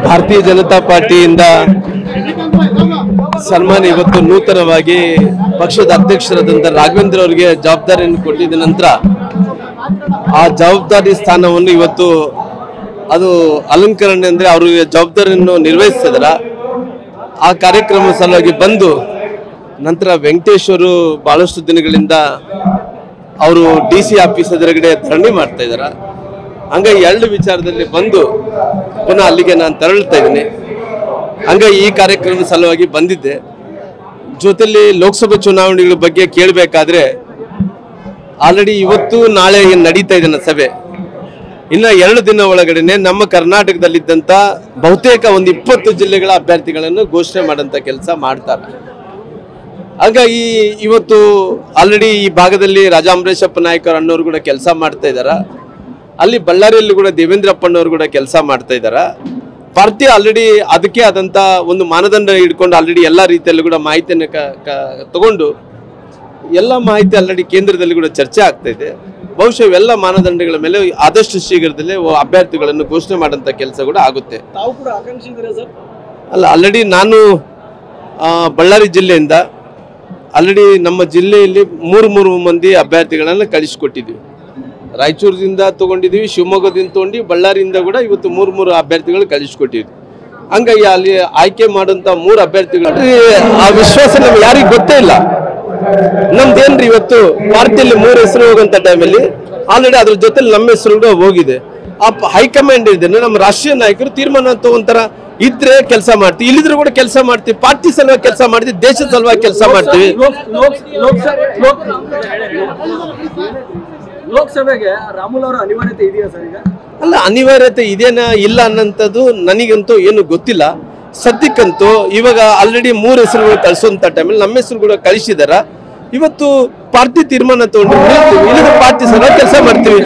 ಭಾರತೀಯ ಜನತಾ ಪಾರ್ಟಿಯಿಂದ ಸನ್ಮಾನ ಇವತ್ತು ನೂತನವಾಗಿ ಪಕ್ಷದ ಅಧ್ಯಕ್ಷರಾದಂಥ ರಾಘವೇಂದ್ರ ಅವರಿಗೆ ಜವಾಬ್ದಾರಿಯನ್ನು ಕೊಟ್ಟಿದ್ದ ನಂತರ ಆ ಜವಾಬ್ದಾರಿ ಸ್ಥಾನವನ್ನು ಇವತ್ತು ಅದು ಅಲಂಕರಣೆ ಅಂದರೆ ಅವರು ಜವಾಬ್ದಾರಿಯನ್ನು ನಿರ್ವಹಿಸ್ತಿದಾರ. ಆ ಕಾರ್ಯಕ್ರಮ ಸಲುವಾಗಿ ಬಂದು ನಂತರ ವೆಂಕಟೇಶ್ ಅವರು ಬಹಳಷ್ಟು ದಿನಗಳಿಂದ ಅವರು DC ಆಫೀಸ್ ಎದುರುಗಡೆ ಧರಣಿ ಮಾಡ್ತಾ ಇದ್ದಾರೆ. ಹಂಗಾಗಿ ಎರಡು ವಿಚಾರದಲ್ಲಿ ಬಂದು ಪುನಃ ಅಲ್ಲಿಗೆ ನಾನು ತೆರಳುತ್ತಾ ಇದ್ದೀನಿ. ಹಂಗಾಗಿ ಈ ಕಾರ್ಯಕ್ರಮದ ಸಲುವಾಗಿ ಬಂದಿದ್ದೆ. ಜೊತೆಲಿ ಲೋಕಸಭೆ ಚುನಾವಣೆಗಳ ಬಗ್ಗೆ ಕೇಳಬೇಕಾದ್ರೆ ಆಲ್ರೆಡಿ ಇವತ್ತು ನಾಳೆ ನಡೀತಾ ಇದೆ ಸಭೆ. ಇನ್ನು 2 ದಿನ ಒಳಗಡೆ ನಮ್ಮ ಕರ್ನಾಟಕದಲ್ಲಿದ್ದಂಥ ಬಹುತೇಕ ಒಂದು 20 ಜಿಲ್ಲೆಗಳ ಅಭ್ಯರ್ಥಿಗಳನ್ನು ಘೋಷಣೆ ಮಾಡೋಂಥ ಕೆಲಸ ಮಾಡ್ತಾರೆ. ಹಾಗಾಗಿ ಇವತ್ತು ಆಲ್ರೆಡಿ ಈ ಭಾಗದಲ್ಲಿ ರಾಜಾ ಅಮರೇಶಪ್ಪ ನಾಯ್ಕರ್ ಅನ್ನೋರು ಕೂಡ ಕೆಲಸ ಮಾಡ್ತಾ ಇದ್ದಾರೆ. ಅಲ್ಲಿ ಬಳ್ಳಾರಿಯಲ್ಲಿ ಕೂಡ ದೇವೇಂದ್ರಪ್ಪನವರು ಕೂಡ ಕೆಲಸ ಮಾಡ್ತಾ ಇದ್ದಾರೆ. ಪಾರ್ಟಿ ಆಲ್ರೆಡಿ ಅದಕ್ಕೆ ಆದಂಥ ಒಂದು ಮಾನದಂಡ ಇಟ್ಕೊಂಡು ಆಲ್ರೆಡಿ ಎಲ್ಲ ರೀತಿಯಲ್ಲೂ ಕೂಡ ಮಾಹಿತಿಯನ್ನು ತಗೊಂಡು ಎಲ್ಲ ಮಾಹಿತಿ ಆಲ್ರೆಡಿ ಕೇಂದ್ರದಲ್ಲಿ ಕೂಡ ಚರ್ಚೆ ಆಗ್ತಾ ಇದೆ. ಬಹುಶಃ ಇವೆಲ್ಲ ಮಾನದಂಡಗಳ ಮೇಲೆ ಆದಷ್ಟು ಶೀಘ್ರದಲ್ಲೇ ಅಭ್ಯರ್ಥಿಗಳನ್ನು ಘೋಷಣೆ ಮಾಡೋಂಥ ಕೆಲಸ ಕೂಡ ಆಗುತ್ತೆ. ತಾವು ಕೂಡ ಆಕಾಂಕ್ಷಿ ಇದ್ದೀರಾ ಸರ್? ಅಲ್ಲ, ಆಲ್ರೆಡಿ ನಾನು ಬಳ್ಳಾರಿ ಜಿಲ್ಲೆಯಿಂದ ಆಲ್ರೆಡಿ ನಮ್ಮ ಜಿಲ್ಲೆಯಲ್ಲಿ 3 ಮಂದಿ ಅಭ್ಯರ್ಥಿಗಳನ್ನು ಕಳಿಸಿಕೊಟ್ಟಿದ್ದೀವಿ. ರಾಯಚೂರಿನಿಂದ ತೊಗೊಂಡಿದ್ದೀವಿ, ಶಿವಮೊಗ್ಗದಿಂದ ತೊಗೊಂಡು ಬಳ್ಳಾರಿಯಿಂದ ಕೂಡ ಇವತ್ತು 3 ಅಭ್ಯರ್ಥಿಗಳು ಕಳಿಸಿಕೊಟ್ಟಿದ್ವಿ. ಹಂಗಾಗಿ ಅಲ್ಲಿ ಆಯ್ಕೆ ಮಾಡುವಂಥ 3 ಅಭ್ಯರ್ಥಿಗಳು ಆ ವಿಶ್ವಾಸ ನಮ್ಗೆ ಯಾರಿಗೂ ಗೊತ್ತೇ ಇಲ್ಲ. ನಮ್ದೇನ್ರಿ ಇವತ್ತು ಪಾರ್ಟಿಯಲ್ಲಿ 3 ಹೆಸರು ಹೋಗುವಂಥ ಟೈಮಲ್ಲಿ ಆಲ್ರೆಡಿ ಅದ್ರ ಜೊತೆ ನಮ್ಮ ಹೆಸರು ಕೂಡ ಹೋಗಿದೆ. ಆ ಹೈಕಮಾಂಡ್ ಇದೆ, ನಮ್ಮ ರಾಷ್ಟ್ರೀಯ ನಾಯಕರು ತೀರ್ಮಾನ ತಗೊಂತಾರ. ಇದ್ರೆ ಕೆಲಸ ಮಾಡ್ತೀವಿ, ಇಲ್ಲಿದ್ರು ಕೂಡ ಕೆಲಸ ಮಾಡ್ತೀವಿ. ಪಾರ್ಟಿ ಸಲುವಾಗಿ ಕೆಲಸ ಮಾಡ್ತೀವಿ, ದೇಶದ ಸಲುವಾಗಿ ಕೆಲಸ ಮಾಡ್ತೀವಿ. ಲೋಕಸಭೆಗೆ ರಾಮುಲ್ ಅವರ ಅನಿವಾರ್ಯತೆ ಇದೆಯಾ ಸರ್ ಈಗ? ಅಲ್ಲ, ಅನಿವಾರ್ಯತೆ ಇದೇನಾ ಇಲ್ಲ ಅನ್ನೋಂಥದ್ದು ನನಗಂತೂ ಏನು ಗೊತ್ತಿಲ್ಲ. ಸದ್ಯಕ್ಕಂತೂ ಇವಾಗ ಆಲ್ರೆಡಿ 3 ಹೆಸರುಗಳು ಕಳಿಸುವಂಥ ಟೈಮಲ್ಲಿ ನಮ್ಮ ಹೆಸರು ಕೂಡ ಕಳಿಸಿದಾರ. ಇವತ್ತು ಪಾರ್ಟಿ ತೀರ್ಮಾನ ತಗೊಂಡು ಪಾರ್ಟಿ ಸಲುವಾಗಿ ಕೆಲಸ ಮಾಡ್ತೀವಿ.